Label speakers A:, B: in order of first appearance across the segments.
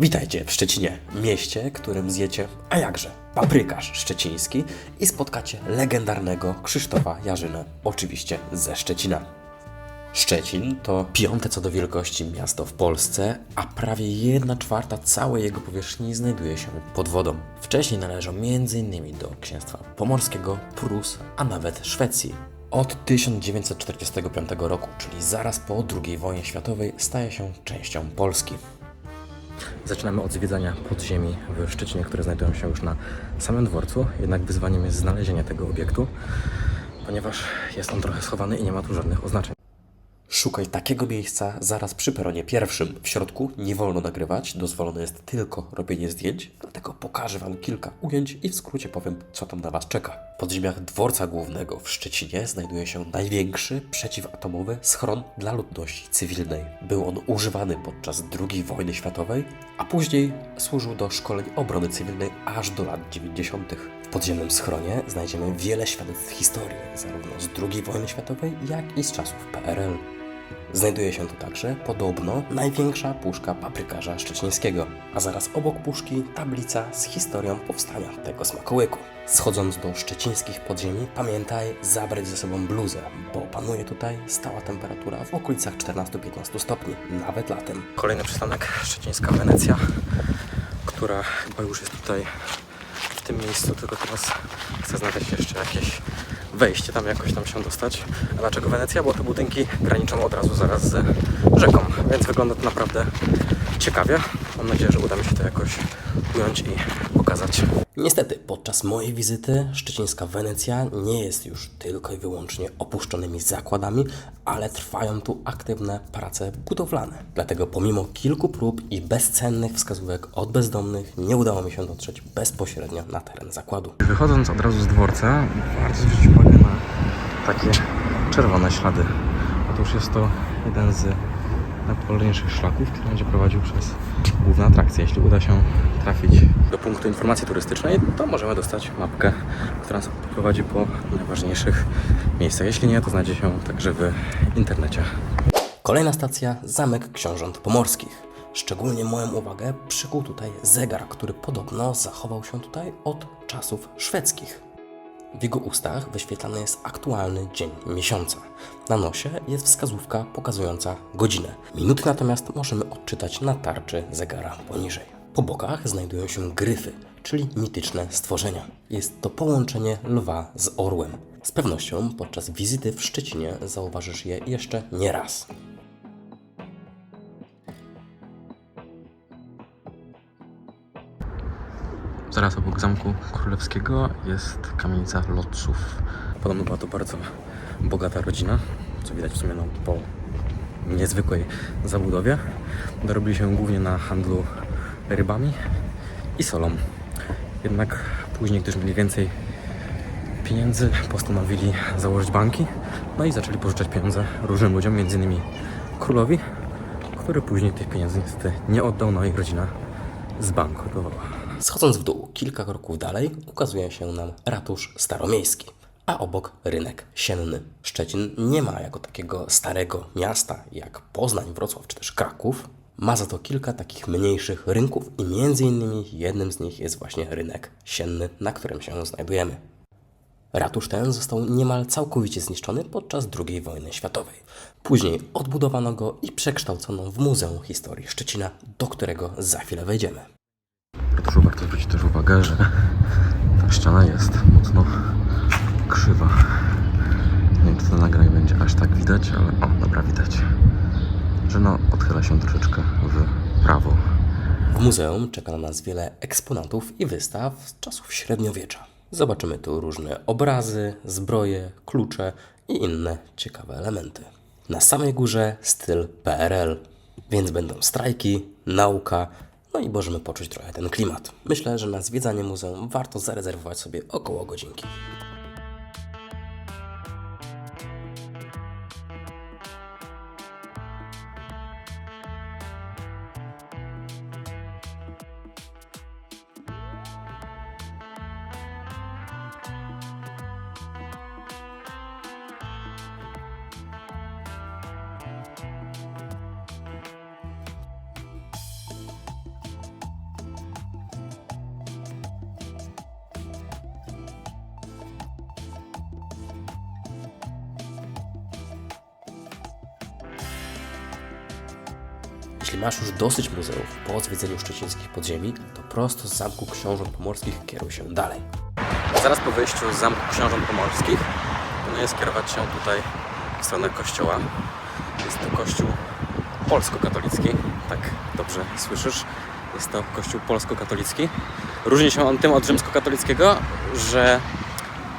A: Witajcie w Szczecinie, mieście, którym zjecie, a jakże, paprykarz szczeciński i spotkacie legendarnego Krzysztofa Jarzynę, oczywiście ze Szczecina. Szczecin to piąte co do wielkości miasto w Polsce, a prawie 1/4 całej jego powierzchni znajduje się pod wodą. Wcześniej należał m.in. do Księstwa Pomorskiego, Prus, a nawet Szwecji. Od 1945 roku, czyli zaraz po II wojnie światowej, staje się częścią Polski. Zaczynamy od zwiedzania podziemi w Szczecinie, które znajdują się już na samym dworcu, jednak wyzwaniem jest znalezienie tego obiektu, ponieważ jest on trochę schowany i nie ma tu żadnych oznaczeń. Szukaj takiego miejsca zaraz przy peronie pierwszym. W środku nie wolno nagrywać, dozwolone jest tylko robienie zdjęć, dlatego pokażę Wam kilka ujęć i w skrócie powiem, co tam na Was czeka. W podziemiach dworca głównego w Szczecinie znajduje się największy przeciwatomowy schron dla ludności cywilnej. Był on używany podczas II wojny światowej, a później służył do szkoleń obrony cywilnej aż do lat 90. W podziemnym schronie znajdziemy wiele świadectw historii, zarówno z II wojny światowej, jak i z czasów PRL. Znajduje się tu także, podobno, największa puszka paprykarza szczecińskiego, a zaraz obok puszki tablica z historią powstania tego smakołyku. Schodząc do szczecińskich podziemi, pamiętaj zabrać ze sobą bluzę, bo panuje tutaj stała temperatura w okolicach 14-15 stopni, nawet latem. Kolejny przystanek, szczecińska Wenecja, która chyba już jest tutaj w tym miejscu, tylko teraz chcę znaleźć jeszcze jakieś wejście, tam jakoś tam się dostać. A dlaczego Wenecja? Bo te budynki graniczą od razu zaraz z rzeką, więc wygląda to naprawdę ciekawie. Mam nadzieję, że uda mi się to jakoś ująć i pokazać. Niestety, podczas mojej wizyty szczecińska Wenecja nie jest już tylko i wyłącznie opuszczonymi zakładami, ale trwają tu aktywne prace budowlane. Dlatego pomimo kilku prób i bezcennych wskazówek od bezdomnych nie udało mi się dotrzeć bezpośrednio na teren zakładu. Wychodząc od razu z dworca, warto zwrócić uwagę na takie czerwone ślady. Otóż jest to jeden z najpopularniejszych szlaków, który będzie prowadził przez główne atrakcje. Jeśli uda się trafić do punktu informacji turystycznej, to możemy dostać mapkę, która nas prowadzi po najważniejszych miejscach. Jeśli nie, to znajdzie się także w internecie. Kolejna stacja, Zamek Książąt Pomorskich. Szczególnie moją uwagę przykuł tutaj zegar, który podobno zachował się tutaj od czasów szwedzkich. W jego ustach wyświetlany jest aktualny dzień miesiąca. Na nosie jest wskazówka pokazująca godzinę. Minuty natomiast możemy odczytać na tarczy zegara poniżej. Po bokach znajdują się gryfy, czyli mityczne stworzenia. Jest to połączenie lwa z orłem. Z pewnością podczas wizyty w Szczecinie zauważysz je jeszcze nie raz. Zaraz obok Zamku Królewskiego jest kamienica Lotsów. Podobno była to bardzo bogata rodzina, co widać w sumie po niezwykłej zabudowie. Dorobili się głównie na handlu rybami i solą. Jednak później, gdyż mieli więcej pieniędzy, postanowili założyć banki, no i zaczęli pożyczać pieniądze różnym ludziom, m.in. królowi, który później tych pieniędzy niestety nie oddał, no i rodzina zbankrutowała. Schodząc w dół, kilka kroków dalej, ukazuje się nam ratusz staromiejski, a obok rynek sienny. Szczecin nie ma jako takiego starego miasta jak Poznań, Wrocław czy też Kraków. Ma za to kilka takich mniejszych rynków i między innymi jednym z nich jest właśnie rynek sienny, na którym się znajdujemy. Ratusz ten został niemal całkowicie zniszczony podczas II wojny światowej. Później odbudowano go i przekształcono w Muzeum Historii Szczecina, do którego za chwilę wejdziemy. W ratuszu warto zwrócić też uwagę, że ta ściana jest mocno krzywa. Nie wiem, czy to nagranie będzie aż tak widać, ale o, dobra, widać, że odchyla się troszeczkę w prawo. W muzeum czeka na nas wiele eksponatów i wystaw z czasów średniowiecza. Zobaczymy tu różne obrazy, zbroje, klucze i inne ciekawe elementy. Na samej górze styl PRL, więc będą strajki, nauka, no i możemy poczuć trochę ten klimat. Myślę, że na zwiedzanie muzeum warto zarezerwować sobie około godzinki. Jeśli masz już dosyć muzeów po zwiedzeniu szczecińskich podziemi, to prosto z Zamku Książąt Pomorskich kieruj się dalej. Zaraz po wyjściu z Zamku Książąt Pomorskich proponuję skierować się tutaj w stronę kościoła. Jest to kościół polsko-katolicki, tak dobrze słyszysz. Jest to kościół polsko-katolicki. Różni się on tym od rzymskokatolickiego, że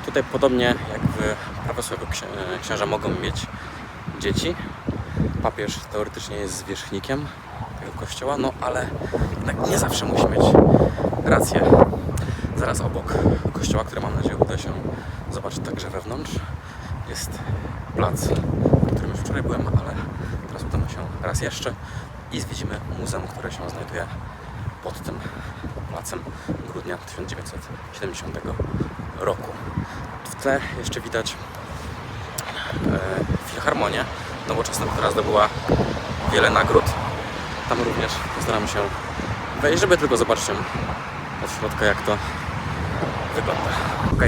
A: tutaj podobnie jak w prawosławiowych księża mogą mieć dzieci. Papież teoretycznie jest zwierzchnikiem tego kościoła, no ale jednak nie zawsze musi mieć rację. Zaraz obok kościoła, który mam nadzieję uda się zobaczyć także wewnątrz, jest plac, w którym już wczoraj byłem, ale teraz udamy się raz jeszcze i zwiedzimy muzeum, które się znajduje pod tym placem grudnia 1970 roku. W tle jeszcze widać Filharmonię nowoczesną, która zdobyła wiele nagród. Tam również postaram się wejść, żeby tylko zobaczyć od środka, jak to wygląda.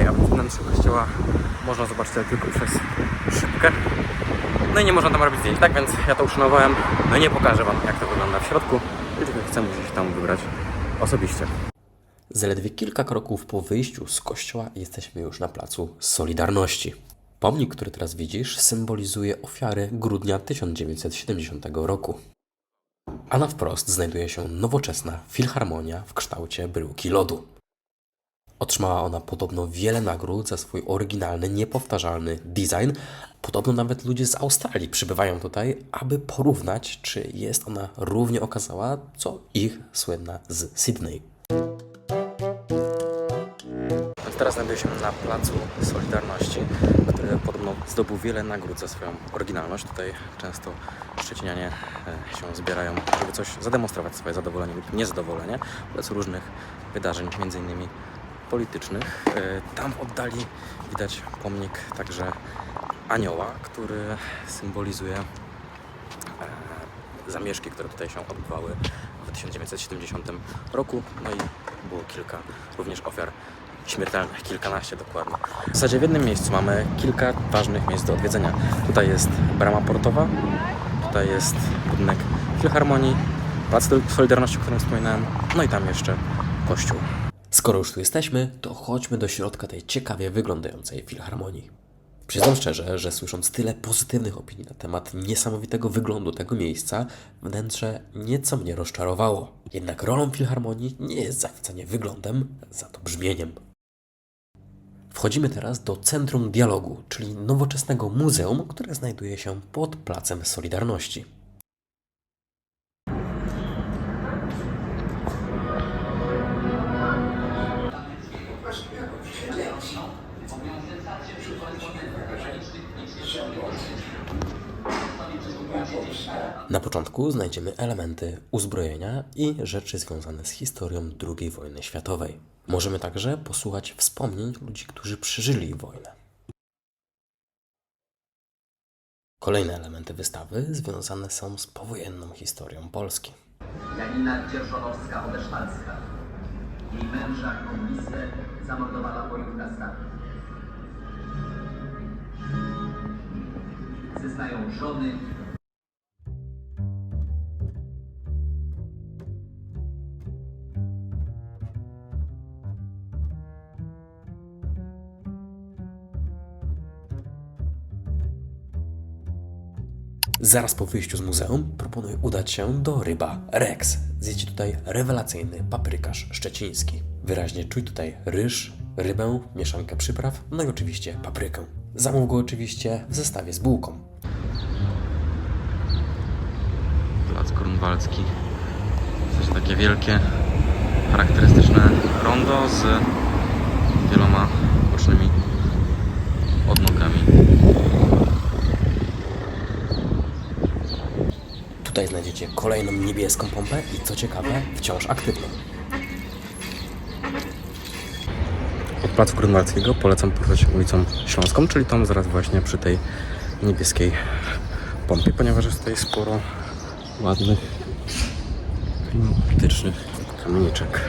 A: A wnętrze kościoła można zobaczyć tylko przez szybkę. No i nie można tam robić zdjęć, tak więc ja to uszanowałem. No i nie pokażę Wam, jak to wygląda w środku, tylko chcę musieć tam wybrać osobiście. Zaledwie kilka kroków po wyjściu z kościoła jesteśmy już na placu Solidarności. Pomnik, który teraz widzisz, symbolizuje ofiary grudnia 1970 roku. A na wprost znajduje się nowoczesna filharmonia w kształcie bryłki lodu. Otrzymała ona podobno wiele nagród za swój oryginalny, niepowtarzalny design. Podobno nawet ludzie z Australii przybywają tutaj, aby porównać, czy jest ona równie okazała, co ich słynna z Sydney. Teraz znajduję się na placu Solidarności, który podobno zdobył wiele nagród za swoją oryginalność. Tutaj często szczecinianie się zbierają, żeby coś zademonstrować, swoje zadowolenie lub niezadowolenie wobec różnych wydarzeń, m.in. politycznych. Tam w oddali widać pomnik także anioła, który symbolizuje zamieszki, które tutaj się odbywały w 1970 roku. No i było kilka również ofiar śmiertelnych, kilkanaście dokładnie. W zasadzie w jednym miejscu mamy kilka ważnych miejsc do odwiedzenia. Tutaj jest brama portowa, tutaj jest budynek Filharmonii, plac Solidarności, o którym wspominałem, no i tam jeszcze kościół. Skoro już tu jesteśmy, to chodźmy do środka tej ciekawie wyglądającej filharmonii. Przyznam szczerze, że słysząc tyle pozytywnych opinii na temat niesamowitego wyglądu tego miejsca, wnętrze nieco mnie rozczarowało. Jednak rolą filharmonii nie jest zachwycanie wyglądem, za to brzmieniem. Wchodzimy teraz do Centrum Dialogu, czyli nowoczesnego muzeum, które znajduje się pod Placem Solidarności. Na początku znajdziemy elementy uzbrojenia i rzeczy związane z historią II wojny światowej. Możemy także posłuchać wspomnień ludzi, którzy przeżyli wojnę. Kolejne elementy wystawy związane są z powojenną historią Polski.
B: Janina Dzierżonowska-Odesztalska. Jej męża komunistę zamordowała bojówka Stanu. Zeznają żony.
A: Zaraz po wyjściu z muzeum proponuję udać się do Ryba Rex. Zjedźcie tutaj rewelacyjny paprykarz szczeciński. Wyraźnie czuj tutaj ryż, rybę, mieszankę przypraw, no i oczywiście paprykę. Zamów go oczywiście w zestawie z bułką. Plac Grunwaldzki. Coś takie wielkie, charakterystyczne rondo z wieloma bocznymi odnogami. Tutaj znajdziecie kolejną niebieską pompę i co ciekawe, wciąż aktywną. Od Placu Grunwaldzkiego polecam poruszać ulicą Śląską, czyli tam zaraz właśnie przy tej niebieskiej pompie, ponieważ jest tutaj sporo ładnych, klimatycznych kamieniczek.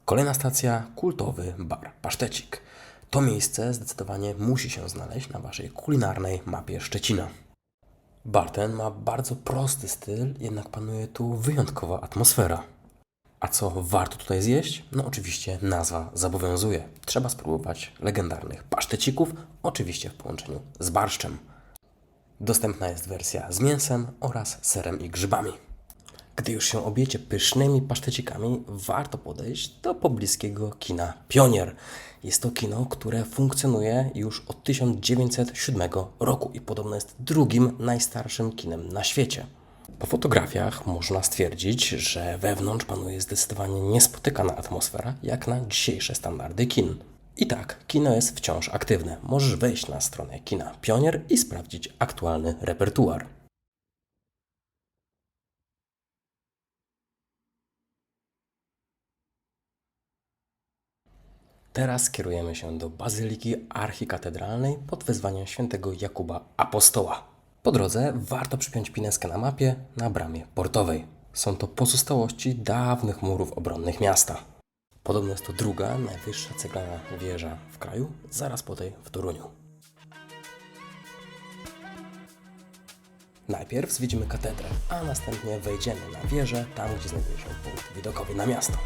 A: Kolejna stacja, kultowy bar Pasztecik. To miejsce zdecydowanie musi się znaleźć na Waszej kulinarnej mapie Szczecina. Bar ten ma bardzo prosty styl, jednak panuje tu wyjątkowa atmosfera. A co warto tutaj zjeść? No oczywiście nazwa zobowiązuje. Trzeba spróbować legendarnych pasztecików, oczywiście w połączeniu z barszczem. Dostępna jest wersja z mięsem oraz serem i grzybami. Gdy już się objecie pysznymi pasztecikami, warto podejść do pobliskiego kina Pionier. Jest to kino, które funkcjonuje już od 1907 roku i podobno jest drugim najstarszym kinem na świecie. Po fotografiach można stwierdzić, że wewnątrz panuje zdecydowanie niespotykana atmosfera jak na dzisiejsze standardy kin. I tak, kino jest wciąż aktywne. Możesz wejść na stronę kina Pionier i sprawdzić aktualny repertuar. Teraz kierujemy się do Bazyliki Archikatedralnej pod wezwaniem świętego Jakuba Apostoła. Po drodze warto przypiąć pineskę na mapie na bramie portowej. Są to pozostałości dawnych murów obronnych miasta. Podobno jest to druga najwyższa ceglana wieża w kraju, zaraz po tej w Toruniu. Najpierw zwiedzimy katedrę, a następnie wejdziemy na wieżę, tam gdzie znajduje się punkt widokowy na miasto.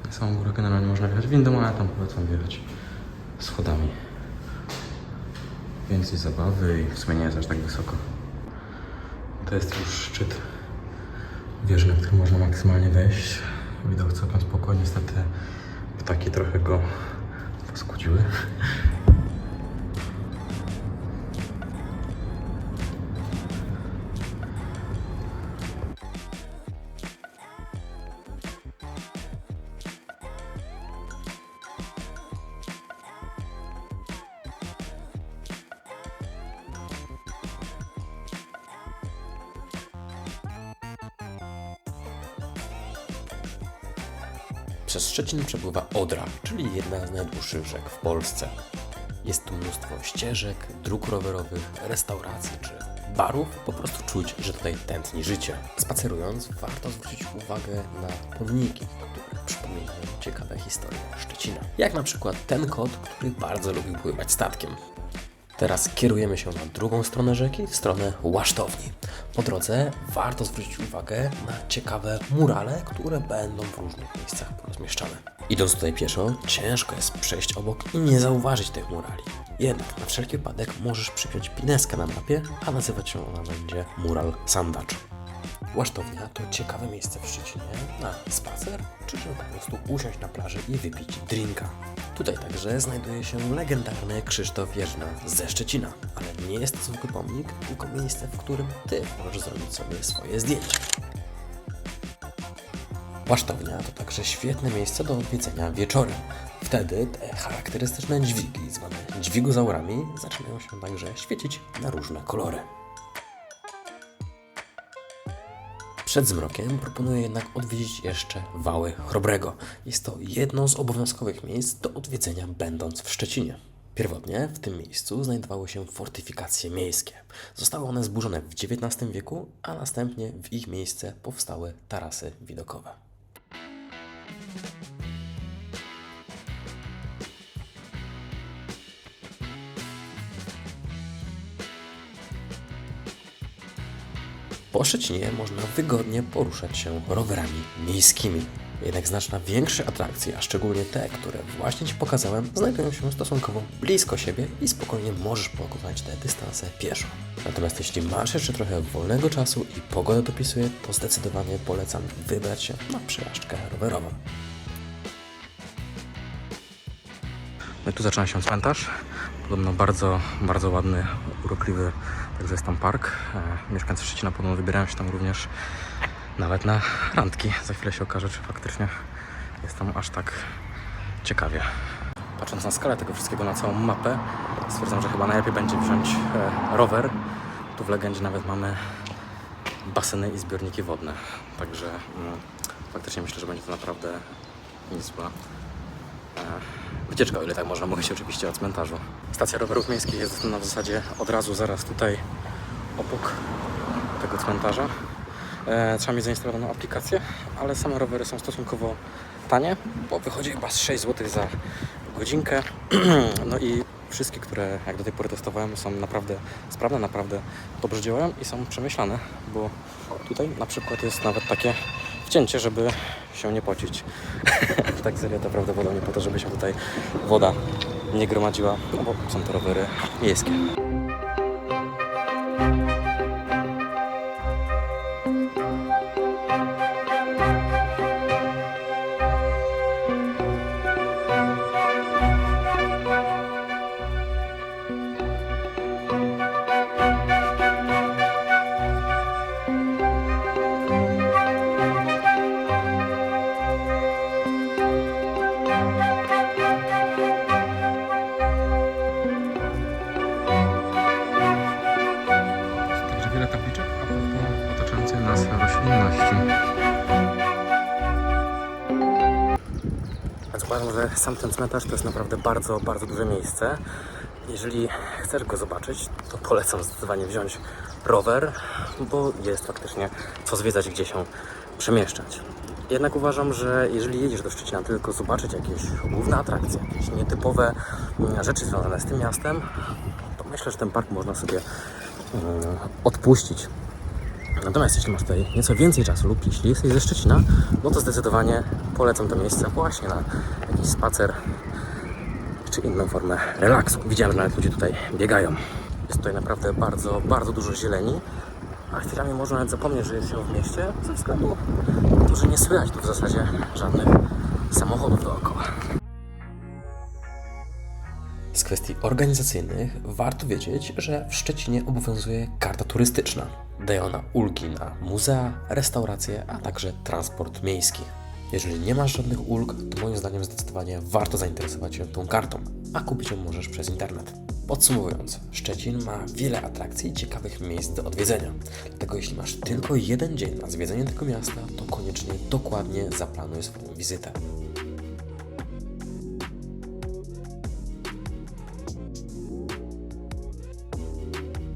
C: Samą górę generalnie można wjechać windą, ale tam polecam wjechać schodami. Więcej zabawy i w sumie nie jest aż tak wysoko. To jest już szczyt wieży, na który można maksymalnie wejść. Widok całkiem spokojnie, niestety ptaki trochę go poskudziły.
A: Przez Szczecin przepływa Odra, czyli jedna z najdłuższych rzek w Polsce. Jest tu mnóstwo ścieżek, dróg rowerowych, restauracji czy barów. Po prostu czuć, że tutaj tętni życie. Spacerując, warto zwrócić uwagę na pomniki, które przypominają ciekawe historie Szczecina. Jak na przykład ten kot, który bardzo lubił pływać statkiem. Teraz kierujemy się na drugą stronę rzeki, w stronę Łasztowni. Po drodze warto zwrócić uwagę na ciekawe murale, które będą w różnych miejscach porozmieszczane. Idąc tutaj pieszo, ciężko jest przejść obok i nie zauważyć tych murali. Jednak na wszelki wypadek możesz przypiąć pineskę na mapie, a nazywać się ona będzie Mural Sandacz. Łasztownia to ciekawe miejsce w Szczecinie na spacer, czy żeby po prostu usiąść na plaży i wypić drinka. Tutaj także znajduje się legendarny Krzysztof Jerzyna ze Szczecina, ale nie jest to zwykły pomnik, tylko miejsce, w którym Ty możesz zrobić sobie swoje zdjęcia. Łasztownia to także świetne miejsce do odwiedzenia wieczorem. Wtedy te charakterystyczne dźwigi, zwane dźwigozaurami, zaczynają się także świecić na różne kolory. Przed zmrokiem proponuję jednak odwiedzić jeszcze Wały Chrobrego. Jest to jedno z obowiązkowych miejsc do odwiedzenia będąc w Szczecinie. Pierwotnie w tym miejscu znajdowały się fortyfikacje miejskie. Zostały one zburzone w XIX wieku, a następnie w ich miejsce powstały tarasy widokowe. Po Szczecinie można wygodnie poruszać się rowerami miejskimi. Jednak znacznie większe atrakcje, a szczególnie te, które właśnie Ci pokazałem, znajdują się stosunkowo blisko siebie i spokojnie możesz pokonać te dystanse pieszo. Natomiast jeśli masz jeszcze trochę wolnego czasu i pogoda dopisuje, to zdecydowanie polecam wybrać się na przejażdżkę rowerową.
C: No i tu zaczyna się cmentarz. Podobno bardzo, bardzo ładny, urokliwy, także jest tam park. Mieszkańcy Szczecina podobno wybierają się tam również nawet na randki. Za chwilę się okaże, czy faktycznie jest tam aż tak ciekawie. Patrząc na skalę tego wszystkiego, na całą mapę, stwierdzam, że chyba najlepiej będzie wziąć rower. Tu w Legendzie nawet mamy baseny i zbiorniki wodne. Także faktycznie myślę, że będzie to naprawdę niezła wycieczka, o ile tak można mówić oczywiście o cmentarzu. Stacja rowerów miejskich jest dostępna w zasadzie od razu, zaraz tutaj obok tego cmentarza. Trzeba mieć zainstalowaną aplikację, ale same rowery są stosunkowo tanie, bo wychodzi chyba z 6 zł za godzinkę. No i wszystkie, które jak do tej pory testowałem, są naprawdę sprawne, naprawdę dobrze działają i są przemyślane, bo tutaj na przykład jest nawet takie wcięcie, żeby się nie pocić. Tak serio, to prawdopodobnie po to, żeby się tutaj woda nie gromadziła, no bo są to rowery miejskie. Także wiele tabliczek a propos otaczającej nas roślinności. Więc uważam, że sam ten cmentarz to jest naprawdę bardzo, bardzo duże miejsce. Jeżeli chcesz go zobaczyć, to polecam zdecydowanie wziąć rower, bo jest faktycznie co zwiedzać, gdzie się przemieszczać. Jednak uważam, że jeżeli jedziesz do Szczecina tylko zobaczyć jakieś główne atrakcje, jakieś nietypowe rzeczy związane z tym miastem, to myślę, że ten park można sobie odpuścić. Natomiast jeśli masz tutaj nieco więcej czasu lub jeśli jesteś ze Szczecina, no to zdecydowanie polecam to miejsce właśnie na jakiś spacer czy inną formę relaksu. Widziałem, że nawet ludzie tutaj biegają. Jest tutaj naprawdę bardzo, bardzo dużo zieleni, a chwilami można nawet zapomnieć, że jest się w mieście ze względu na to, że nie słychać tu w zasadzie żadnych samochodów dookoła.
A: Z kwestii organizacyjnych warto wiedzieć, że w Szczecinie obowiązuje karta turystyczna. Daje ona ulgi na muzea, restauracje, a także transport miejski. Jeżeli nie masz żadnych ulg, to moim zdaniem zdecydowanie warto zainteresować się tą kartą, a kupić ją możesz przez internet. Podsumowując, Szczecin ma wiele atrakcji i ciekawych miejsc do odwiedzenia. Dlatego jeśli masz tylko jeden dzień na zwiedzenie tego miasta, to koniecznie dokładnie zaplanuj swoją wizytę.